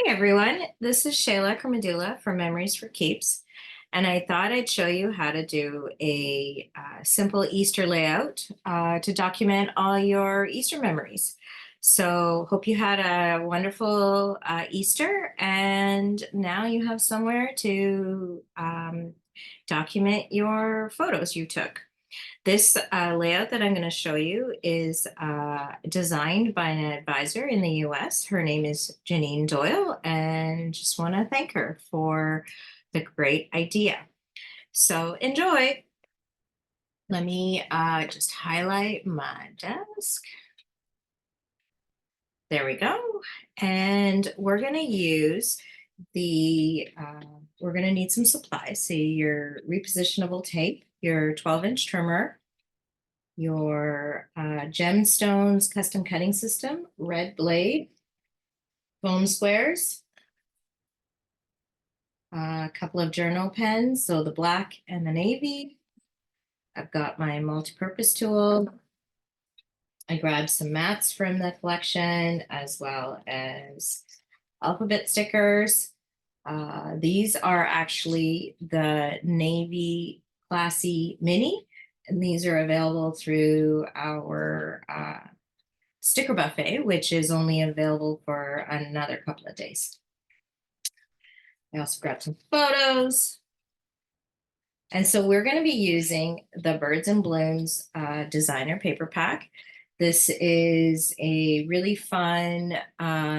Hi everyone, this is Shayla Kermadula from Memories for Keeps, and I thought I'd show you how to do a simple Easter layout to document all your Easter memories. So hope you had a wonderful Easter, and now you have somewhere to document your photos you took. This layout that I'm going to show you is designed by an advisor in the US. Her name is Janine Doyle, and just want to thank her for the great idea. So enjoy. Let me just highlight my desk. There we go. And we're going to use we're going to need some supplies. So your repositionable tape, your 12-inch trimmer, your gemstones custom cutting system, red blade, foam squares, a couple of journal pens, so the black and the navy. I've got my multi-purpose tool. I grabbed some mats from the collection as well as alphabet stickers. These are actually the Navy Classy Mini, and these are available through our sticker buffet, which is only available for another couple of days. I also grabbed some photos. And so we're going to be using the Birds and Blooms designer paper pack. This is a really fun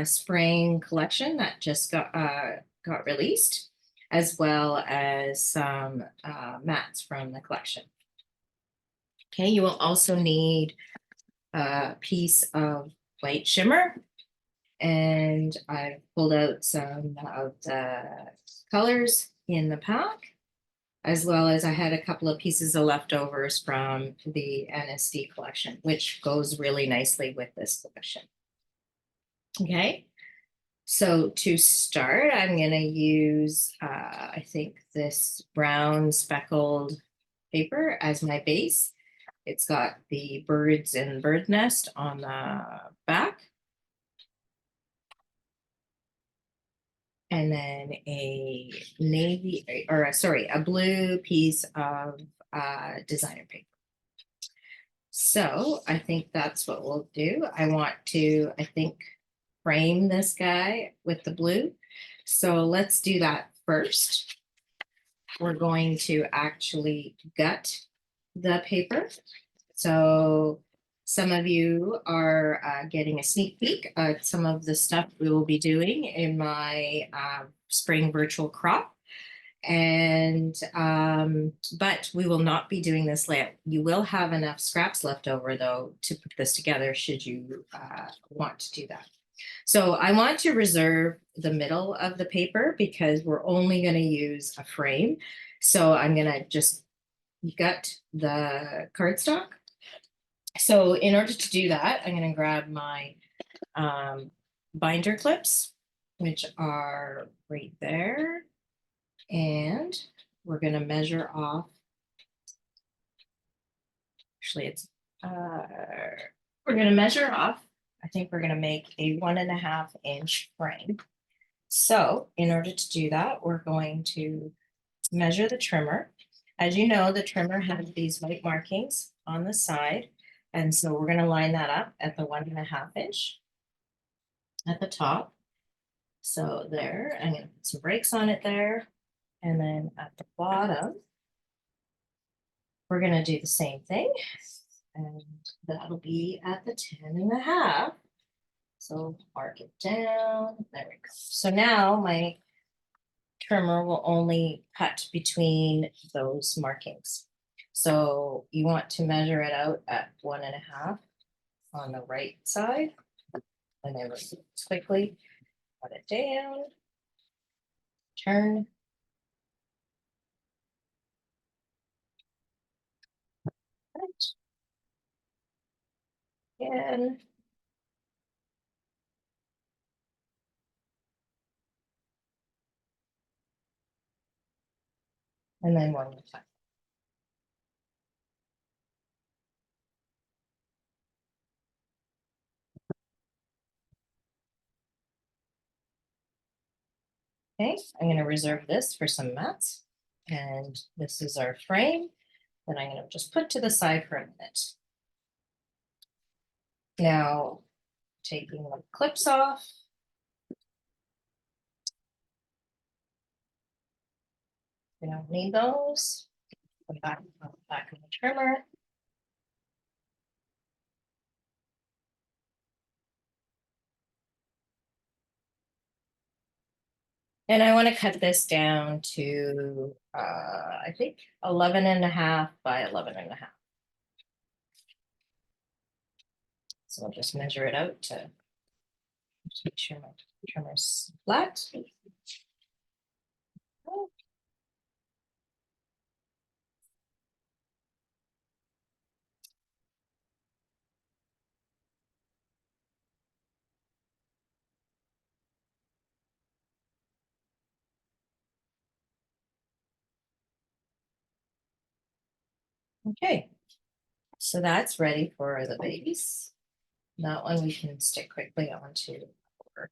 spring collection that just got released, as well as some mats from the collection. Okay, you will also need a piece of white shimmer, and I've pulled out some of the colors in the pack, as well as I had a couple of pieces of leftovers from the NSD collection, which goes really nicely with this collection. Okay, so to start, I'm going to use, I think, this brown speckled paper as my base. It's got the birds and bird nest on the back. And then a navy, or sorry, a blue piece of designer paper. So I think that's what we'll do. I want to, I think, frame this guy with the blue. So let's do that first. We're going to actually gut the paper. So some of you are getting a sneak peek at some of the stuff we will be doing in my spring virtual crop. And but we will not be doing this layout. You will have enough scraps left over though to put this together should you want to do that. So I want to reserve the middle of the paper because we're only going to use a frame. So I'm going to just gut the cardstock. So in order to do that, I'm going to grab my binder clips, which are right there. And we're going to measure off. Actually, we're going to measure off. I think we're going to make a 1.5-inch frame. So in order to do that, we're going to measure the trimmer. As you know, the trimmer has these white markings on the side. And so we're going to line that up at the 1.5-inch at the top. So there, I'm going to put some breaks on it there. And then at the bottom, we're going to do the same thing. And that'll be at the 10.5. So mark it down. There we go. So now my trimmer will only cut between those markings. So you want to measure it out at 1.5 on the right side. And then quickly cut it down, turn. Right. Again. And then one more time. Okay, I'm going to reserve this for some mats. And this is our frame that I'm going to just put to the side for a minute. Now, taking the clips off. We don't need those. Put it back on the back of the trimmer. And I want to cut this down to, I think 11.5 by 11.5. So I'll just measure it out to make sure my trimmer's flat. Okay, so that's ready for the base. That one we can stick quickly onto our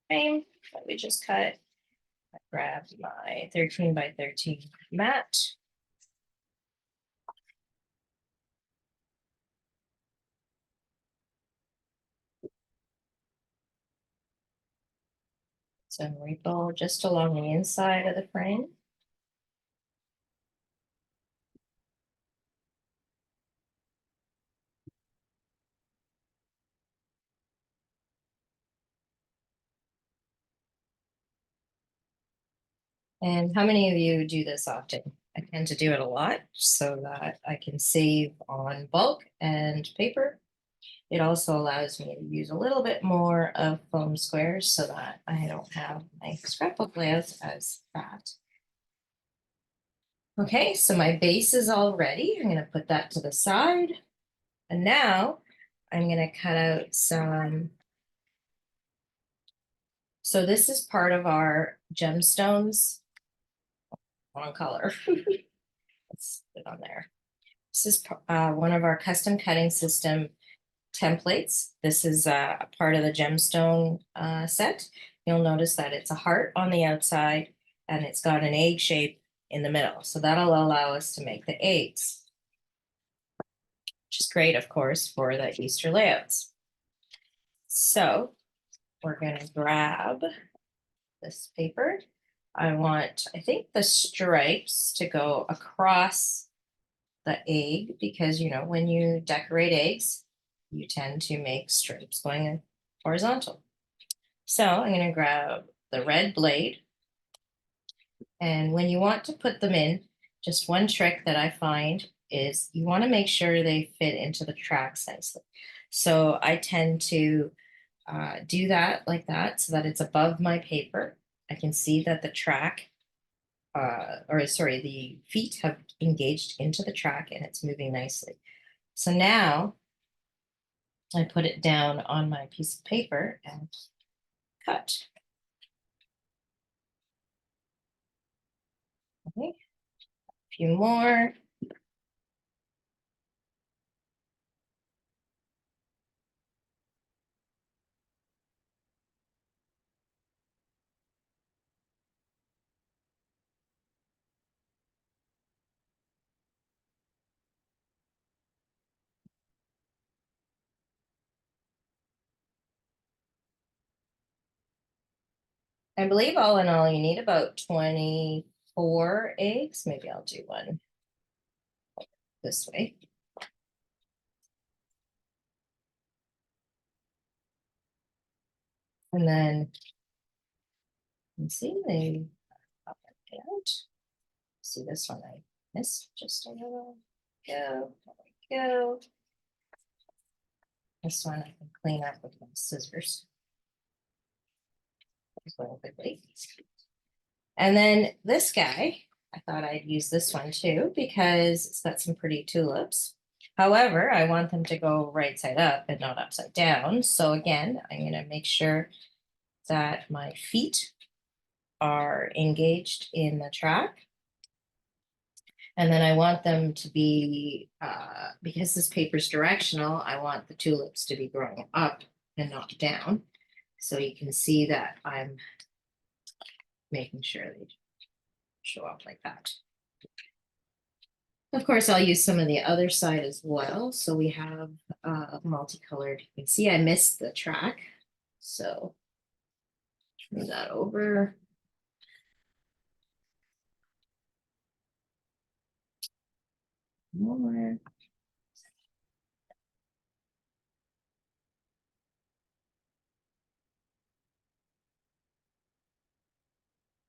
frame that we just cut. I grabbed my 13 by 13 mat. Some refill just along the inside of the frame. And how many of you do this often? I tend to do it a lot so that I can save on bulk and paper. It also allows me to use a little bit more of foam squares so that I don't have my scrapbook layouts as fat. Okay, so my base is all ready. I'm going to put that to the side. And now I'm going to cut out some. So this is part of our gemstones. Wrong color. Let's put it on there. This is one of our custom cutting system templates. This is a part of the gemstone set. You'll notice that it's a heart on the outside and it's got an egg shape in the middle. So that'll allow us to make the eggs, which is great, of course, for the Easter layouts. So we're going to grab this paper. I think the stripes to go across the egg because, you know, when you decorate eggs, you tend to make stripes going horizontal. So I'm going to grab the red blade. And when you want to put them in, just one trick that I find is you want to make sure they fit into the tracks nicely. So I tend to do that like that so that it's above my paper. I can see that the track, the feet have engaged into the track and it's moving nicely. So now I put it down on my piece of paper and cut. Okay, a few more. I believe all in all, you need about 24 eggs. Maybe I'll do one this way. And then you can see they pop out. See this one I missed just a little. Go, there we go. This one I can clean up with my scissors. Quickly. And then this guy, I thought I'd use this one too because it's got some pretty tulips. However, I want them to go right side up and not upside down. So again, I'm going to make sure that my feet are engaged in the track. And then I want them to be, because this paper is directional, I want the tulips to be growing up and not down. So you can see that I'm making sure they show up like that. Of course, I'll use some of the other side as well. So we have multicolored. You can see I missed the track. So turn that over. More.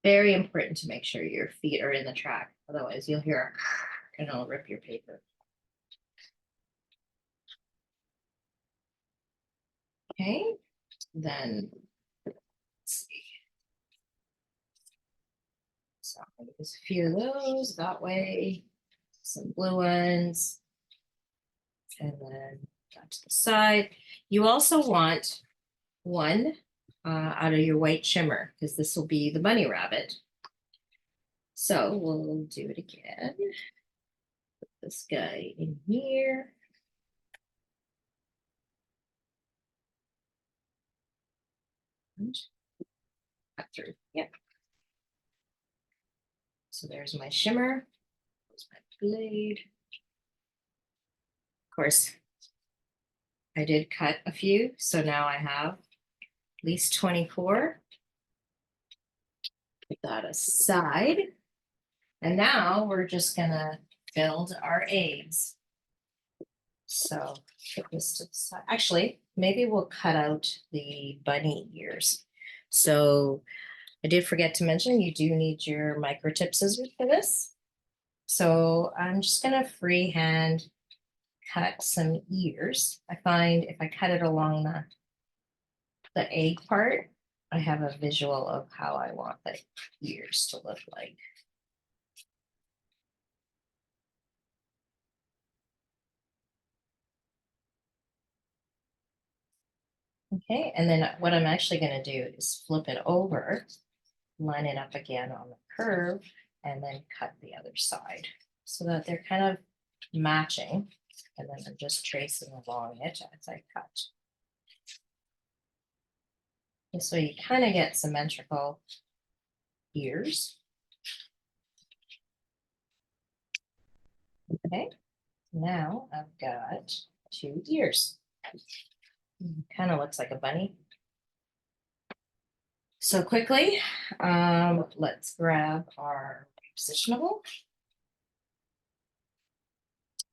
Very important to make sure your feet are in the track. Otherwise, you'll hear a and it'll rip your paper. Okay, then let's see. So there's a few of those that way, some blue ones, and then that to the side. You also want one out of your white shimmer because this will be the bunny rabbit. So we'll do it again. Put this guy in here. And cut through. Yep. So there's my shimmer. There's my blade. Of course, I did cut a few, so now I have at least 24. Put that aside. And now we're just gonna build our eggs. So put this to the side. Actually, maybe we'll cut out the bunny ears. So I did forget to mention you do need your micro tip scissors for this. So I'm just gonna freehand cut some ears. I find if I cut it along the egg part, I have a visual of how I want the ears to look like. Okay, and then what I'm actually going to do is flip it over, line it up again on the curve, and then cut the other side so that they're kind of matching. And then I'm just tracing along it as I cut. And so you kind of get symmetrical ears. Okay, now I've got 2 ears. Kind of looks like a bunny. So quickly, let's grab our positionable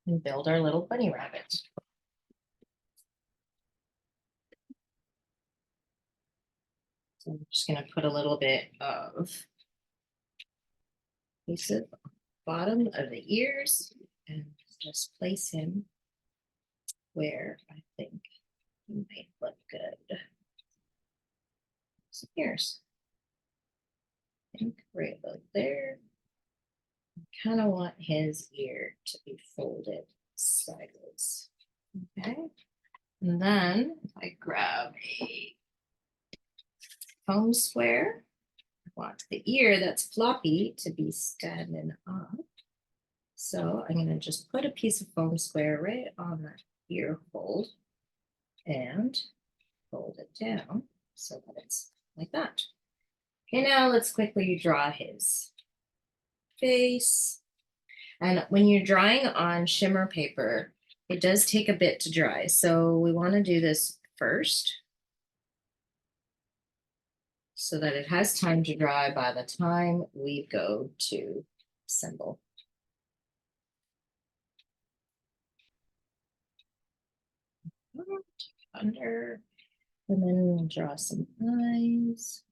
and build our little bunny rabbit. So I'm just going to put a little bit of adhesive on the bottom of the ears and just place him where I think he might look good. Some ears. I think right about there. I kind of want his ear to be folded sideways. Okay. And then I grab a foam square. I want the ear that's floppy to be standing up. So I'm going to just put a piece of foam square right on that ear fold and fold it down so that it's like that. Okay, now let's quickly draw his face. And when you're drawing on shimmer paper, it does take a bit to dry. So we want to do this first so that it has time to dry by the time we go to assemble. Under, and then we'll draw some eyes.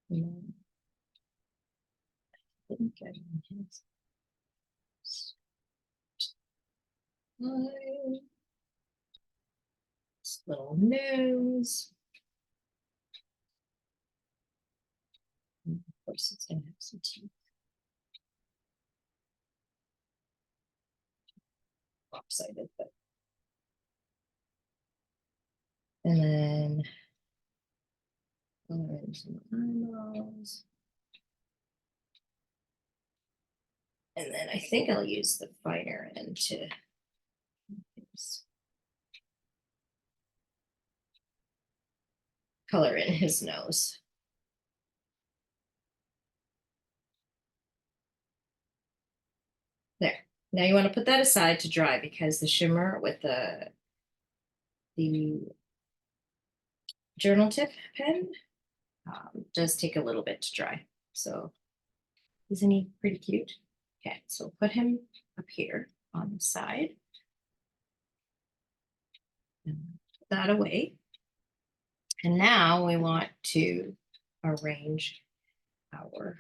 And I think I have eye, this little nose. And of course, it's gonna have some teeth. Lopsided, but and then color in some eyeballs. And then I think I'll use the finer end to color in his nose. There. Now you want to put that aside to dry because the shimmer with the journal tip pen does take a little bit to dry. So isn't he pretty cute? Okay, so put him up here on the side. And put that away. And now we want to arrange our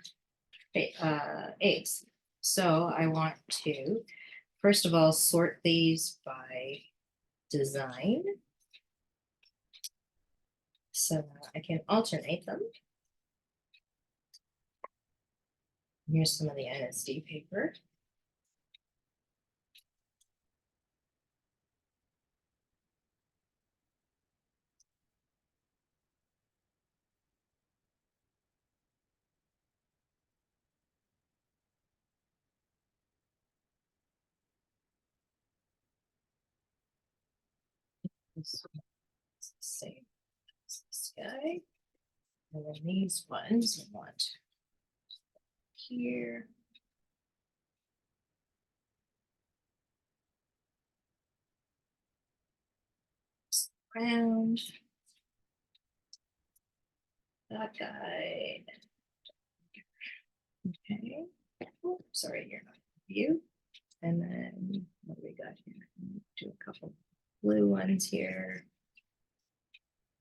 eggs. So I want to, first of all, sort these by design so that I can alternate them. Here's some of the NSD paper. This is the same as this guy. And then these ones we want here. Round. That guy. Okay. Oh, sorry, you're not you. And then what do we got here? Do a couple blue ones here.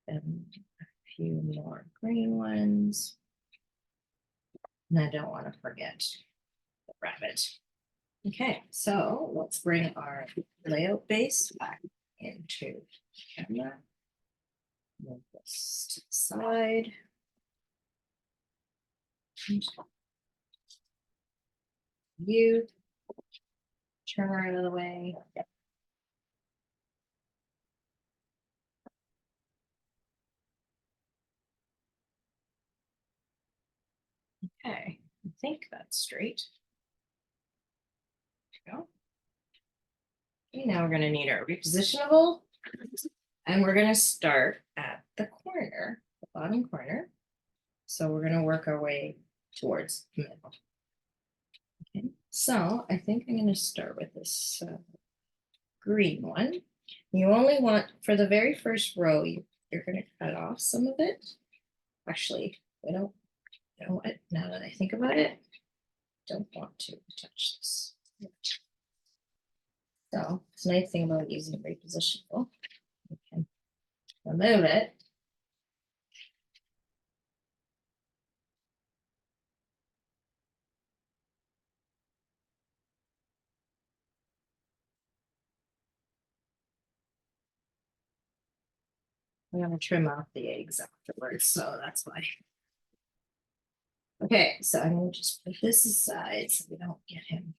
And a few more green ones. And I don't want to forget the rabbit. Okay, so let's bring our layout base back into camera. Move this to the side. You turn her out of the way. Okay, I think that's straight. There we go. Okay, now we're going to need our repositionable. And we're going to start at the corner, the bottom corner. So we're going to work our way towards the middle. Okay, so I think I'm going to start with this green one. You only want, for the very first row, you're going to cut off some of it. Actually, I don't, you know what, now that I think about it, don't want to touch this. So it's a nice thing about using repositionable. You can remove it. I'm going to trim off the eggs afterwards, so that's why. Okay, so I'm going to just put this aside so we don't get him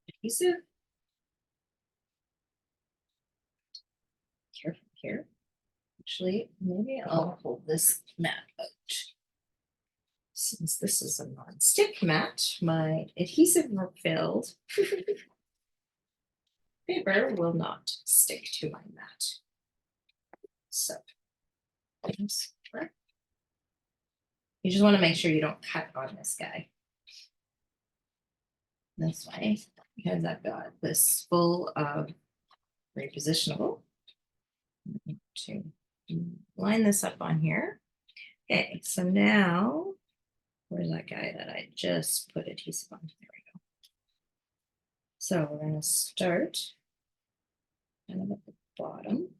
adhesive. Careful here. Actually, maybe I'll hold this mat out. Since this is a non-stick mat, my adhesive-filled paper will not stick to my mat. So, you just want to make sure you don't cut on this guy. This way, because I've got this full of repositionable. To line this up on here. Okay, so now, where's that guy that I just put adhesive on? There we go. So we're going to start kind of at the bottom.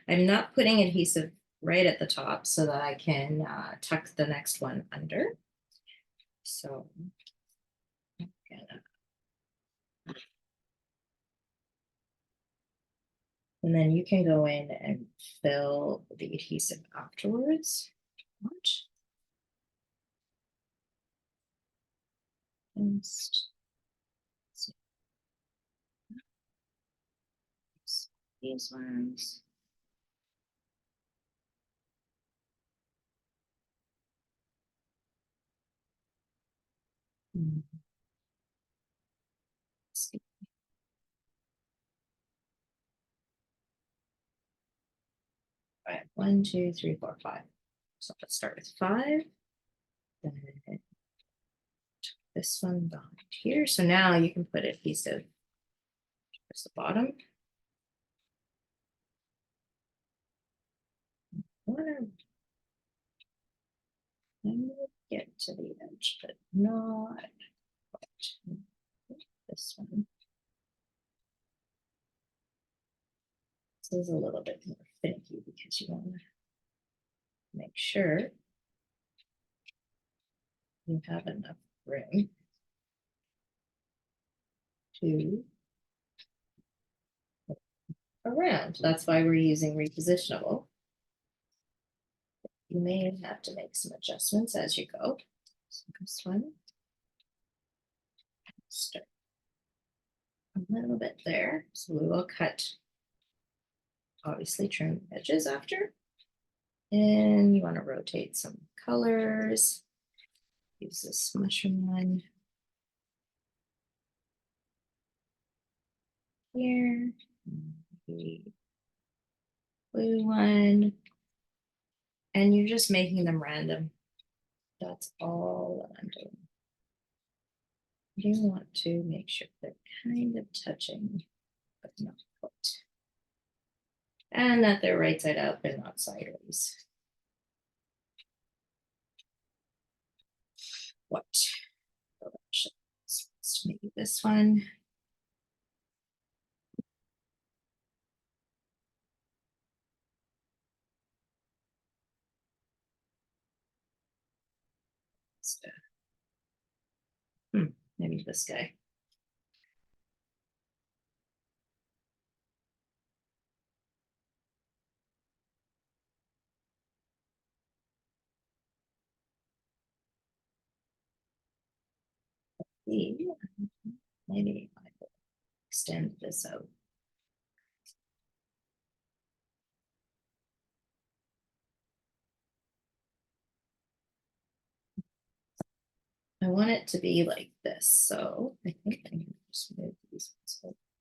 I'm not putting adhesive right at the top so that I can tuck the next one under. So I'm gonna, and then you can go in and fill the adhesive afterwards. These ones. All right, 1, 2, 3, 4, 5. So let's start with 5. Then this one behind here. So now you can put a piece of towards the bottom. Corner. And we'll get to the edge, but not quite. This one. This is a little bit more finicky because you want to make sure you have enough room to around. That's why we're using repositionable. You may have to make some adjustments as you go. So this one, start a little bit there. So we will cut, obviously trim edges after. And you want to rotate some colors. Use this mushroom one here. The blue one. And you're just making them random. That's all that I'm doing. You want to make sure they're kind of touching, but not quite. And that they're right side up and not sideways. What? Maybe this one. Maybe this guy. Maybe I will extend this out. I want it to be like this, so I think I'm going to just move these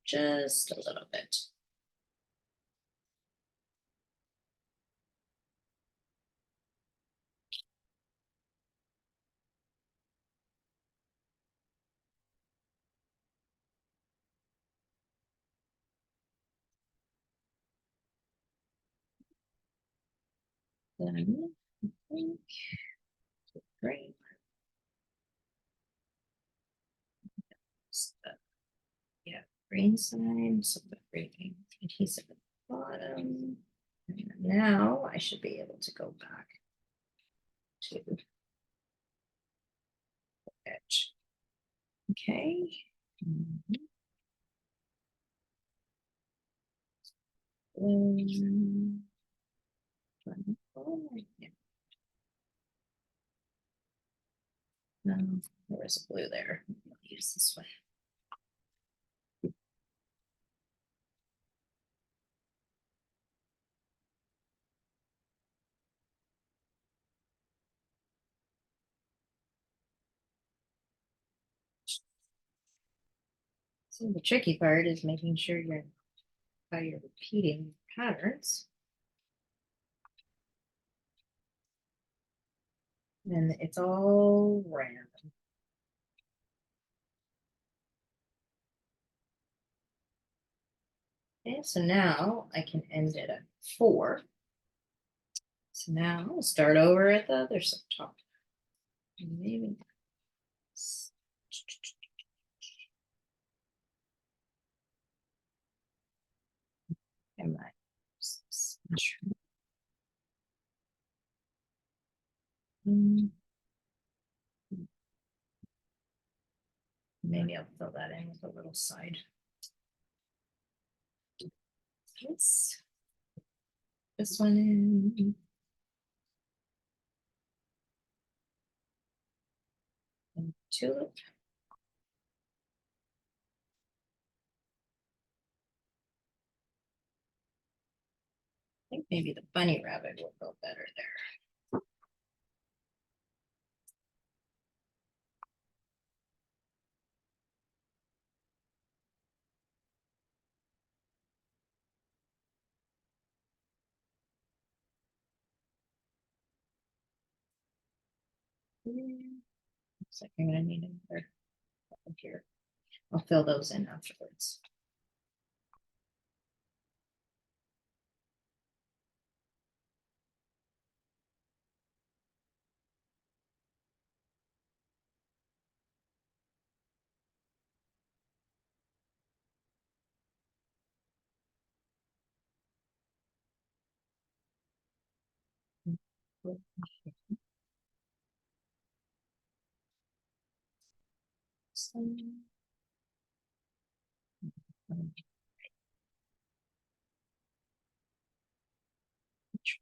just a little bit. Then I think great. Yeah, green side, so the green adhesive at the bottom. And now I should be able to go back to the edge. Okay. There was a blue there. I'll use this one. So the tricky part is making sure you're repeating patterns. And it's all random. Okay, so now I can end it at 4. So now I'll start over at the other top. Maybe I might maybe I'll fill that in with a little side. This one in. And tulip. I think maybe the bunny rabbit will go better there. Looks like I'm gonna need another one here. I'll fill those in afterwards.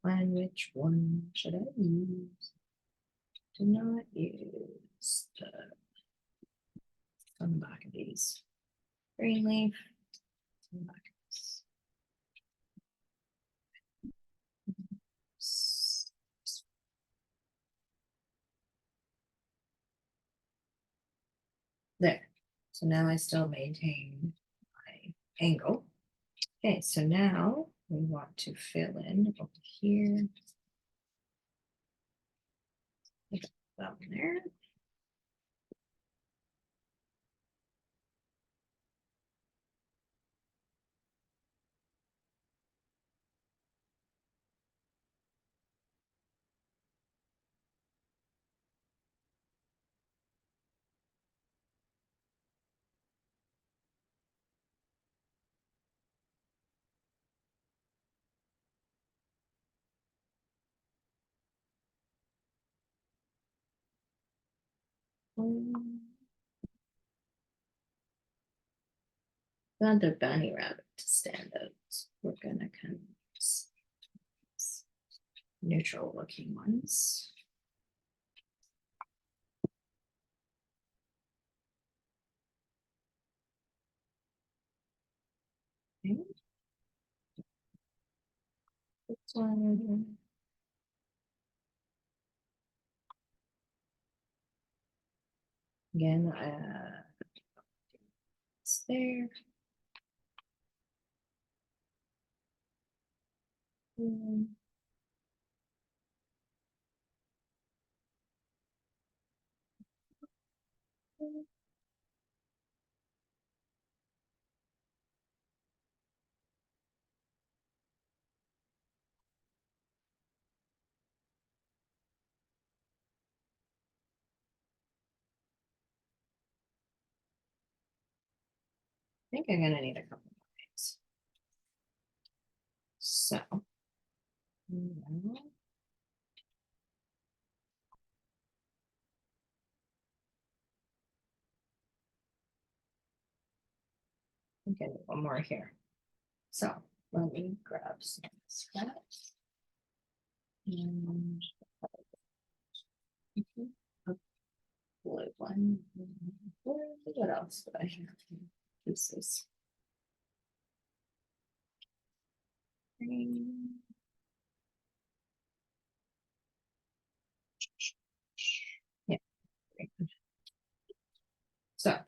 Which one should I use? Do not use the on the back of these. Green leaf. On the back of this. There. So now I still maintain my angle. Okay, so now we want to fill in over here. That one there. Want the bunny rabbit to stand out. We're gonna kind of neutral looking ones. Okay. This one. Again, it's there. I think I'm gonna need a couple more things. So now, I'm getting one more here. So let me grab some scraps. And a blue one. What else do I have? Pieces. Green. Yeah. Green. So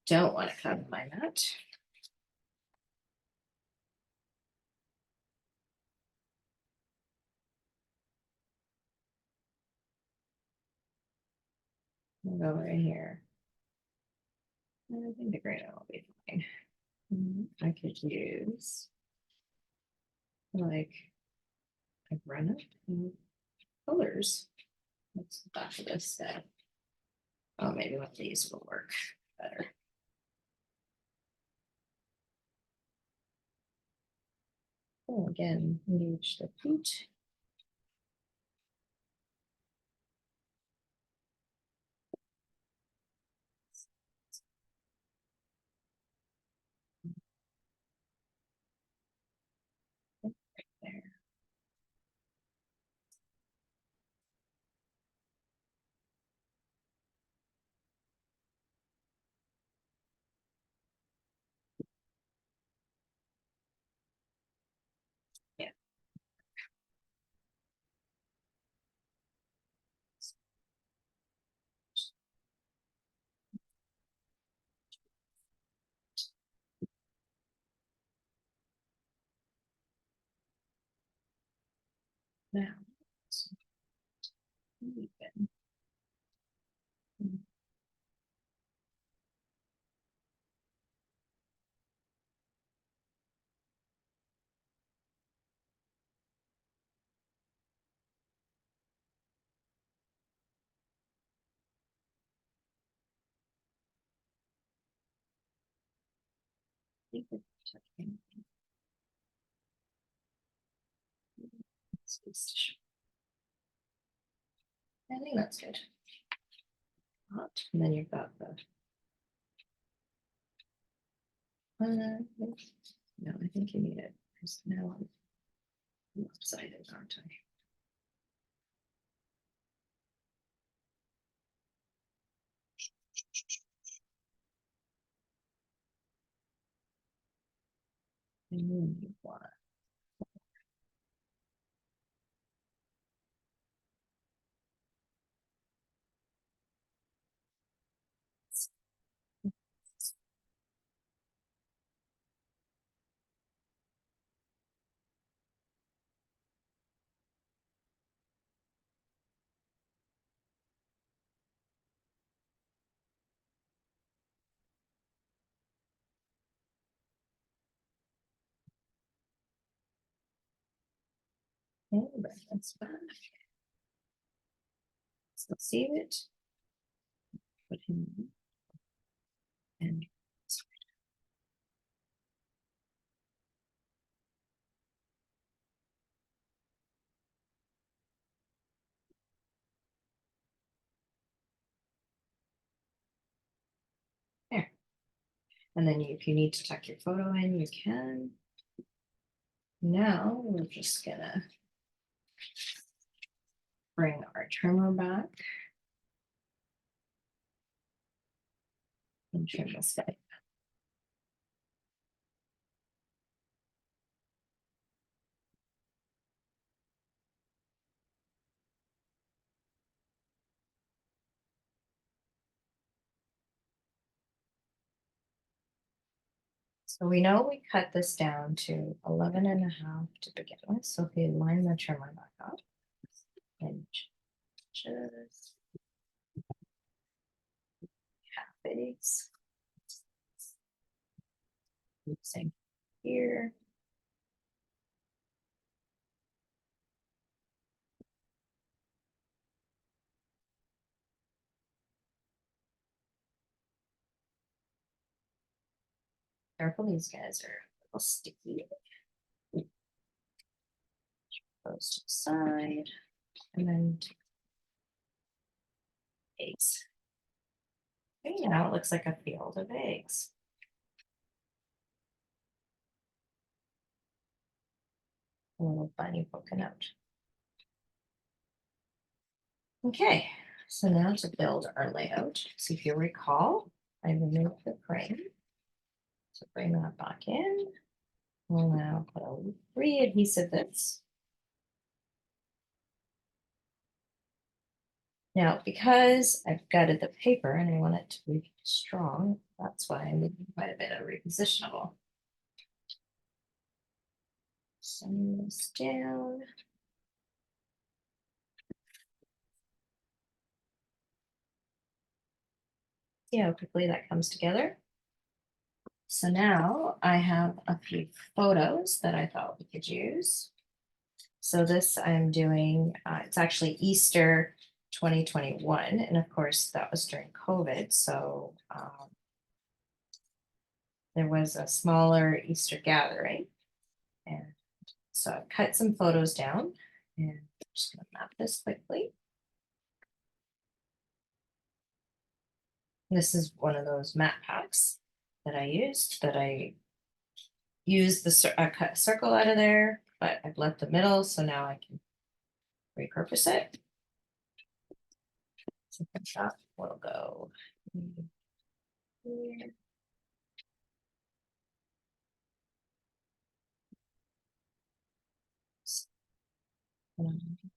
don't want to cover my mat. I'll go right here. I think the green will be fine. I could use like a granite colors. What's the back of this set? Oh, maybe one of these will work better. Oh, again, engage the feet. Right there. Yeah. Now, even. think we're checking. I think that's good. And then you've got the. No, I think you need it. Because now I'm lopsided, aren't I? And then you want. And that's back. So save it. Put him in. And there. And then if you need to tuck your photo in, you can. Now we're just gonna bring our trimmer back and trim this guy. So we know we cut this down to 11.5 to begin with. So if you line the trimmer back up and just half base. Same here. Careful, these guys are a little sticky. Goes to the side and then eggs. Okay, now it looks like a field of eggs. A little bunny poking out. Okay, so now to build our layout. So if you recall, I removed the frame. So bring that back in. We'll now put a re-adhesive this. Now, because I've gutted the paper and I want it to be strong, that's why I'm making quite a bit of repositionable. Send this down. See how quickly that comes together. So now I have a few photos that I thought we could use. So this I'm doing, it's actually Easter 2021. And of course that was during COVID. So there was a smaller Easter gathering. And so I've cut some photos down and I'm just gonna map this quickly. This is one of those map packs that I used that I used I cut a circle out of there, but I've left the middle, so now I can repurpose it. So that will go here.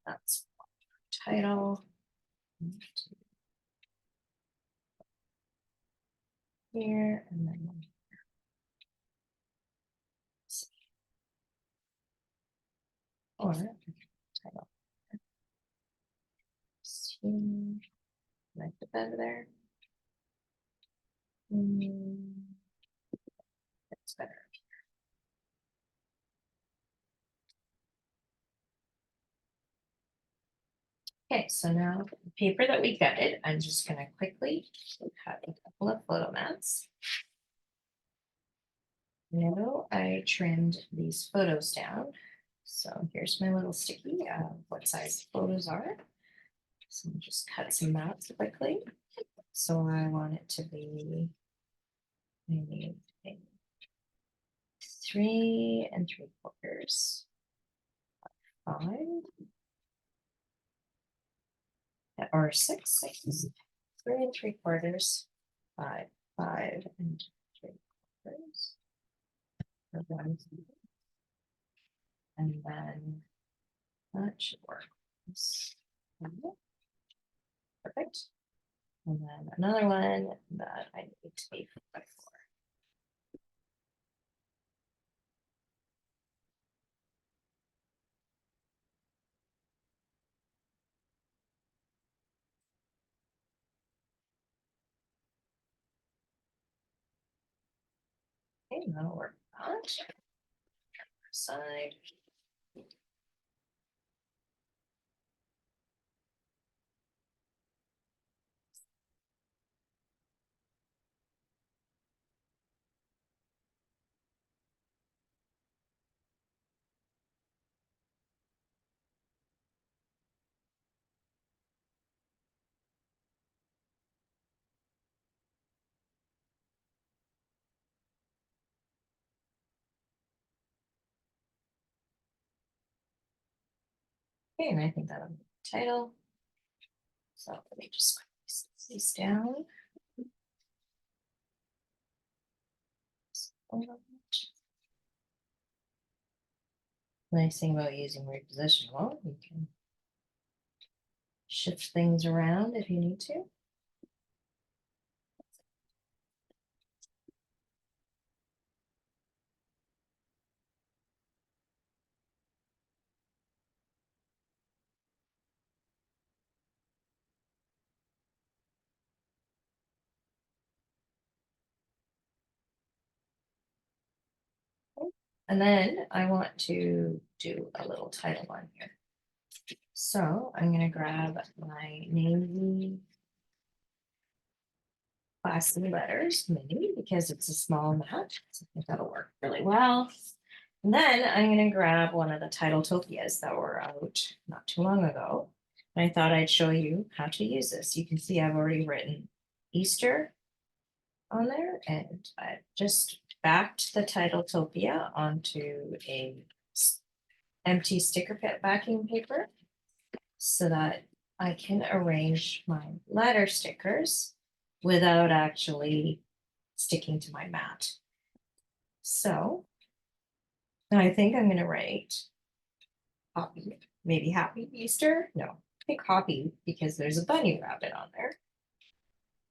That's title. Here and then or title. Right over there. That's better. Okay, so now the paper that we gutted, I'm just going to quickly cut a couple of photo mats. know I trimmed these photos down. So here's my little sticky, what size the photos are. So I'll just cut some mats quickly. So I want it to be maybe 3 3/4, 5, or 6, 6, 3 3/4, 5, 5 3/4, or 1, and then that should work. Perfect. And then another one that I need to be 5/4. Okay, that'll work out. Side. Okay, and I think that'll be the title. So let me just place these down. Nice thing about using reposition, well, you can shift things around if you need to. And then I want to do a little title on here. So I'm going to grab my navy classy letters, maybe because it's a small mat. So I think that'll work really well. And then I'm going to grab one of the title topias that were out not too long ago. And I thought I'd show you how to use this. You can see I've already written Easter on there, and I just backed the title topia onto a empty sticker backing paper so that I can arrange my letter stickers without actually sticking to my mat. So I think I'm going to write Hoppy, maybe Happy Easter. No, I think Hoppy because there's a bunny rabbit on there.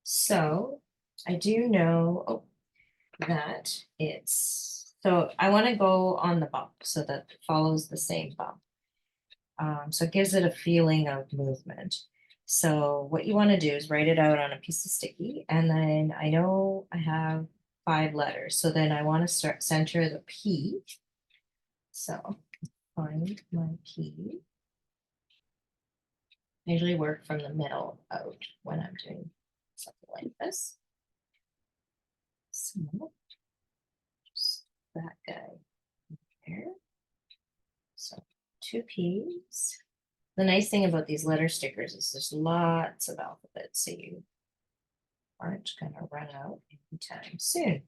So I do know that it's, so I want to go on the bump so that it follows the same bump. So it gives it a feeling of movement. So what you want to do is write it out on a piece of sticky, and then I know I have 5 letters, so then I want to start center the P. So find my P. I usually work from the middle out when I'm doing something like this. So just that guy there. So 2 P's. The nice thing about these letter stickers is there's lots of alphabets, so you aren't going to run out anytime soon.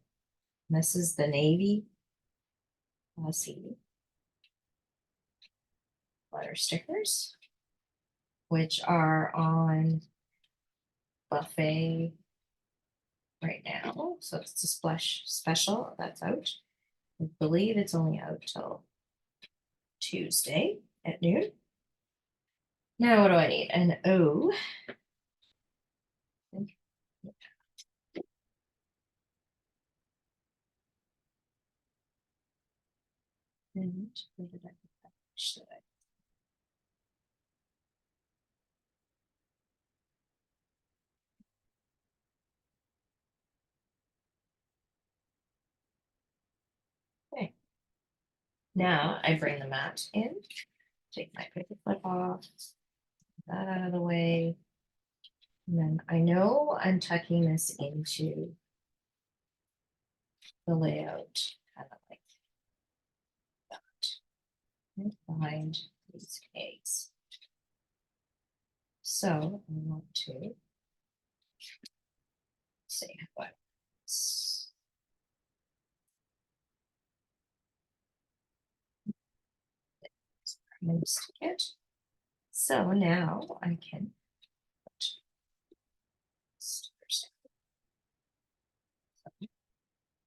And this is the navy classy letter stickers, which are on buffet right now. So it's a splash special that's out. I believe it's only out till Tuesday at noon. Now, what do I need? An O. And where did I put that? Should I? Okay. Now I bring the mat in, take my paper clip off, that out of the way. And then I know I'm tucking this into the layout kind Find these eggs. So I want to say what. I'm going to stick it. So now I can put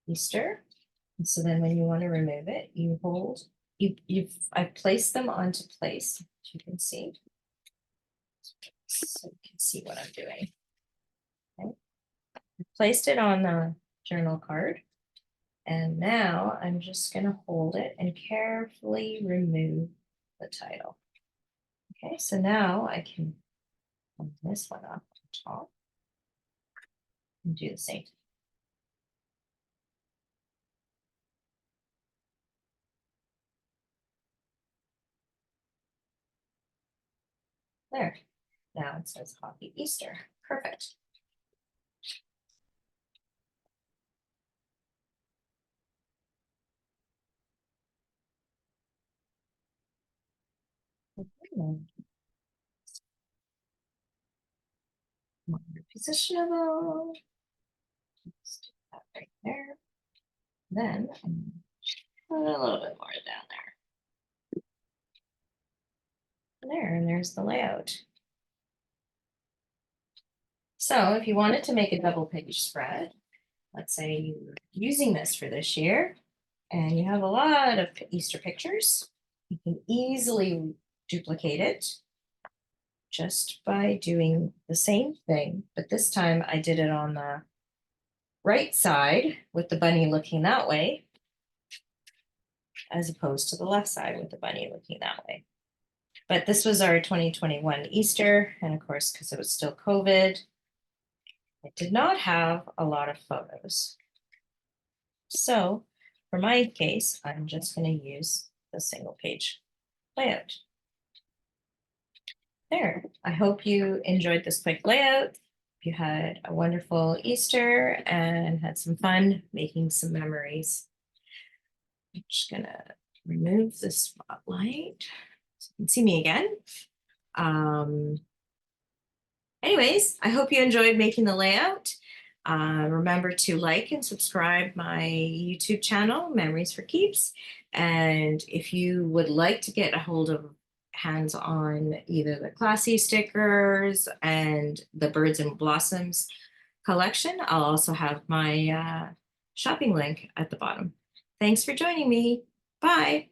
Easter. And so then when you want to remove it, you hold, I've placed them onto place, as you can see. So you can see what I'm doing. Okay. I've placed it on the journal card. And now I'm just going to hold it and carefully remove the title. Okay, so now I can pull this one up on top and do the same. There. Now it says Hoppy Easter. Perfect. More positionable. Just do that right there. Then put a little bit more down there. There, and there's the layout. So if you wanted to make a double page spread, let's say you're using this for this year and you have a lot of Easter pictures, you can easily duplicate it just by doing the same thing, but this time I did it on the right side with the bunny looking that way, as opposed to the left side with the bunny looking that way. But this was our 2021 Easter, and of course, because it was still COVID, I did not have a lot of photos. So for my case, I'm just going to use the single page layout. There, I hope you enjoyed this quick layout. You had a wonderful Easter and had some fun making some memories. I'm just gonna remove the spotlight so you can see me again. Anyways, I hope you enjoyed making the layout. Remember to like and subscribe my YouTube channel, Memories for Keeps. And if you would like to get a hold of hands on either the classy stickers and the Birds and Blossoms collection, I'll also have my shopping link at the bottom. Thanks for joining me. Bye.